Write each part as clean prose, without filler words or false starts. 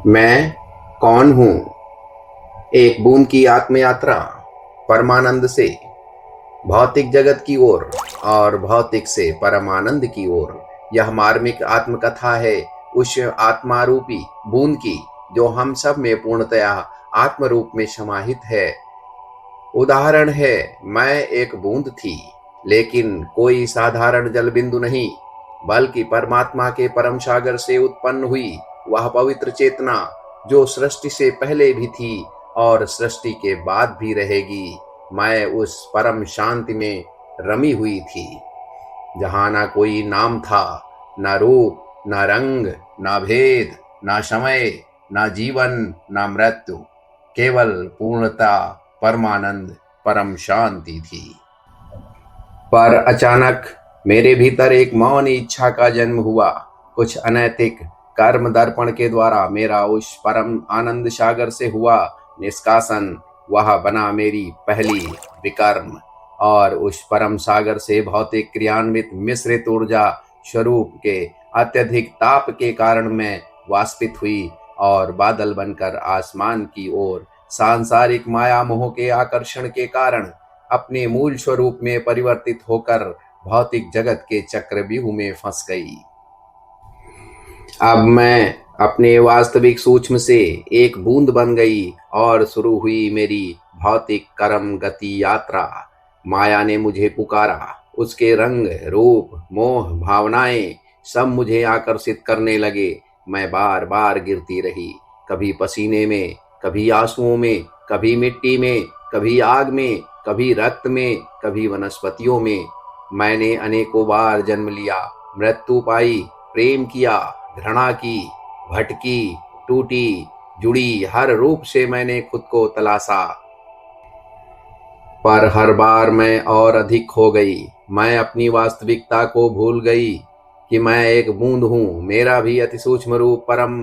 मैं कौन हूँ? एक बूंद की आत्म यात्रा परमानंद से भौतिक जगत की ओर और भौतिक से परमानंद की ओर। यह मार्मिक आत्मकथा है उस आत्मारूपी बूंद की जो हम सब में पूर्णतया आत्म रूप में समाहित है। उदाहरण है, मैं एक बूंद थी, लेकिन कोई साधारण जल बिंदु नहीं, बल्कि परमात्मा के परम सागर से उत्पन्न हुई वह पवित्र चेतना जो सृष्टि से पहले भी थी और सृष्टि के बाद भी रहेगी। मैं उस परम शांति में रमी हुई थी जहाँ ना कोई नाम था, ना रूप, ना रंग, ना भेद, ना समय, ना जीवन, ना मृत्यु। केवल पूर्णता, परमानंद, परम शांति थी। पर अचानक मेरे भीतर एक मौन इच्छा का जन्म हुआ। कुछ अनैतिक कर्म दर्पण के द्वारा मेरा उस परम आनंद सागर से हुआ निष्कासन। वह बना मेरी पहली विकर्म, और उस परम सागर से भौतिक क्रियान्वित मिश्रित ऊर्जा स्वरूप के अत्यधिक ताप के कारण मैं वाष्पित हुई और बादल बनकर आसमान की ओर सांसारिक माया मोह के आकर्षण के कारण अपने मूल स्वरूप में परिवर्तित होकर भौतिक जगत के चक्रव्यूह में फंस गई। अब मैं अपने वास्तविक सूक्ष्म से एक बूंद बन गई और शुरू हुई मेरी भौतिक कर्म गति यात्रा। माया ने मुझे पुकारा, उसके रंग रूप मोह भावनाएं सब मुझे आकर्षित करने लगे। मैं बार बार गिरती रही, कभी पसीने में, कभी आंसुओं में, कभी मिट्टी में, कभी आग में, कभी रक्त में, कभी वनस्पतियों में। मैंने अनेकों बार जन्म लिया, मृत्यु पाई, प्रेम किया, घृणा की, भटकी, टूटी, जुड़ी, हर रूप से मैंने खुद को तलाशा। पर हर बार मैं और अधिक खो गई। मैं अपनी वास्तविकता को भूल गई कि मैं एक बूंद हूँ। मेरा भी अति सूक्ष्म रूप परम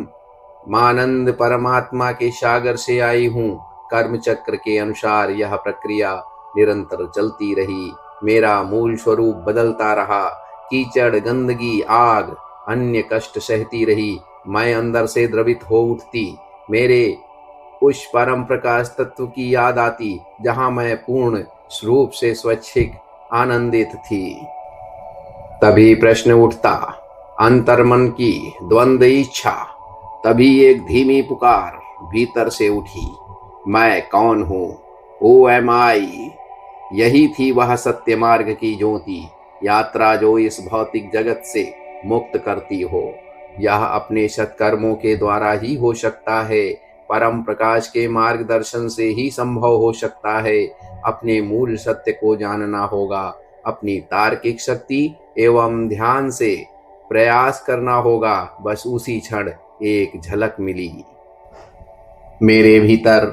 मानंद परमात्मा के सागर से आई हूँ। कर्म चक्र के अनुसार यह प्रक्रिया निरंतर चलती रही। मेरा मूल स्वरूप बदलता रहा। कीचड़, गंदगी, आग, अन्य कष्ट सहती रही। मैं अंदर से द्रवित हो उठती। मेरे उस परम प्रकाश तत्व की याद आती जहां मैं पूर्ण रूप से स्वैच्छिक आनंदित थी। तभी प्रश्न उठता, अंतर्मन की द्वंद्व इच्छा। तभी एक धीमी पुकार भीतर से उठी, मैं कौन हूँ? हु एम आई? यही थी वह सत्य मार्ग की ज्योति यात्रा जो इस भौतिक जगत से मुक्त करती हो। यह अपने सत्कर्मों के द्वारा ही हो सकता है। परम प्रकाश के मार्गदर्शन से ही संभव हो सकता है। अपने मूल सत्य को जानना होगा। अपनी तार्किक शक्ति एवं ध्यान से प्रयास करना होगा। बस उसी क्षण एक झलक मिली। मेरे भीतर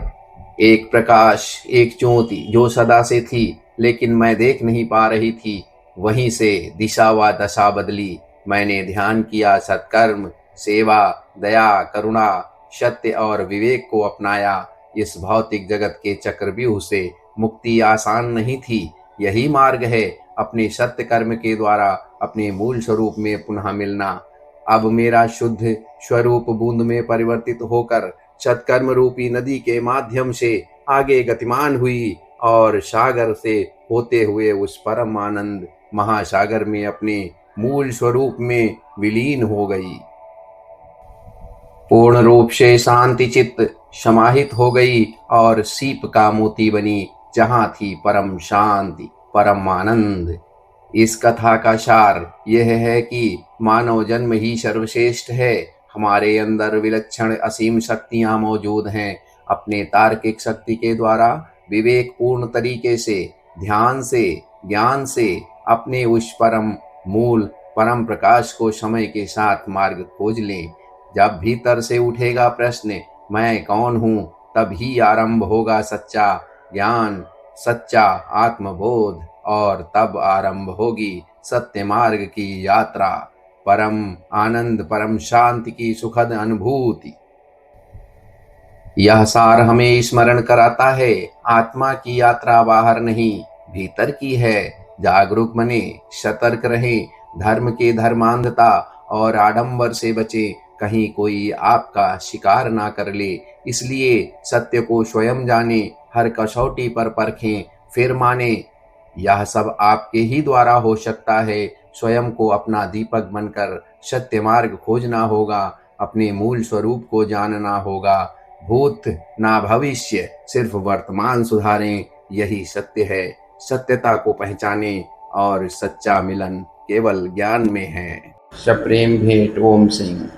एक प्रकाश, एक ज्योति जो सदा से थी लेकिन मैं देख नहीं पा रही थी। वहीं से दिशा व दशा बदली। मैंने ध्यान किया, सत्कर्म, सेवा, दया, करुणा, सत्य और विवेक को अपनाया। इस भौतिक जगत के चक्रव्यूह से मुक्ति आसान नहीं थी। यही मार्ग है, अपने सत्य कर्म के द्वारा अपने मूल स्वरूप में पुनः मिलना। अब मेरा शुद्ध स्वरूप बूंद में परिवर्तित होकर सत्कर्म रूपी नदी के माध्यम से आगे गतिमान हुई और सागर से होते हुए उस परम आनंद महासागर में अपने मूल स्वरूप में विलीन हो गई। पूर्ण रूप से शांति चित्त समाहित हो गई और सीप का मोती बनी जहाँ थी परम शांति, परम आनंद। इस कथा का सार यह है कि मानव जन्म ही सर्वश्रेष्ठ है। हमारे अंदर विलक्षण असीम शक्तियां मौजूद हैं। अपने तार्किक शक्ति के द्वारा विवेक पूर्ण तरीके से, ध्यान से, ज्ञान से अपने उस परम मूल परम प्रकाश को समय के साथ मार्ग खोज लें। जब भीतर से उठेगा प्रश्न, मैं कौन हूँ, तभी आरंभ होगा सच्चा ज्ञान, सच्चा आत्मबोध, और तब आरंभ होगी सत्य मार्ग की यात्रा, परम आनंद, परम शांति की सुखद अनुभूति। यह सार हमें स्मरण कराता है, आत्मा की यात्रा बाहर नहीं, भीतर की है। जागरूक बने, सतर्क रहे, धर्म के धर्मांधता और आडंबर से बचे, कहीं कोई आपका शिकार ना कर ले। इसलिए सत्य को स्वयं जाने, हर कसौटी पर परखें, फिर माने। यह सब आपके ही द्वारा हो सकता है। स्वयं को अपना दीपक बनकर सत्य मार्ग खोजना होगा, अपने मूल स्वरूप को जानना होगा। भूत ना भविष्य, सिर्फ वर्तमान सुधारें, यही सत्य है। सत्यता को पहचाने, और सच्चा मिलन केवल ज्ञान में है। सप्रेम भेंट। ओम सिंह।